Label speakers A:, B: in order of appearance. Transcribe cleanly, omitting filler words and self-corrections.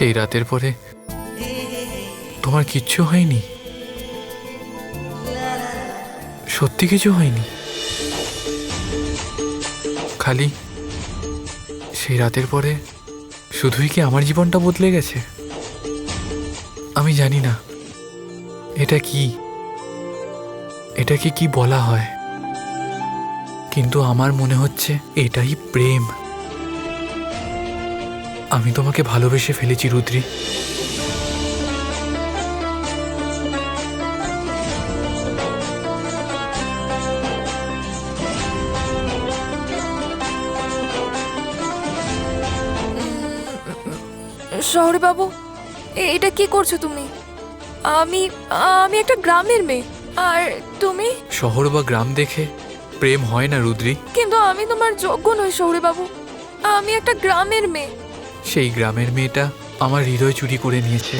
A: সেই রাতের পরে তোমার কিচ্ছু হয়নি? সত্যি কিছু হয়নি? খালি সেই রাতের পরে শুধুই কি আমার জীবনটা বদলে গেছে? আমি জানি না এটাকে কি বলা হয়, কিন্তু আমার মনে হচ্ছে এটাই প্রেম। আমি তোমাকে ভালোবেসে ফেলেছি রুদ্রি।
B: শহরে বাবু, এটা কি করছো তুমি? আমি আমি একটা গ্রামের মেয়ে, আর তুমি?
A: শহর বা গ্রাম দেখে প্রেম হয় না রুদ্রি।
B: কিন্তু আমি তোমার যোগ্য নই শহরে বাবু, আমি একটা গ্রামের মেয়ে।
A: সেই গ্রামের মেয়েটা আমার হৃদয় চুরি করে নিয়েছে।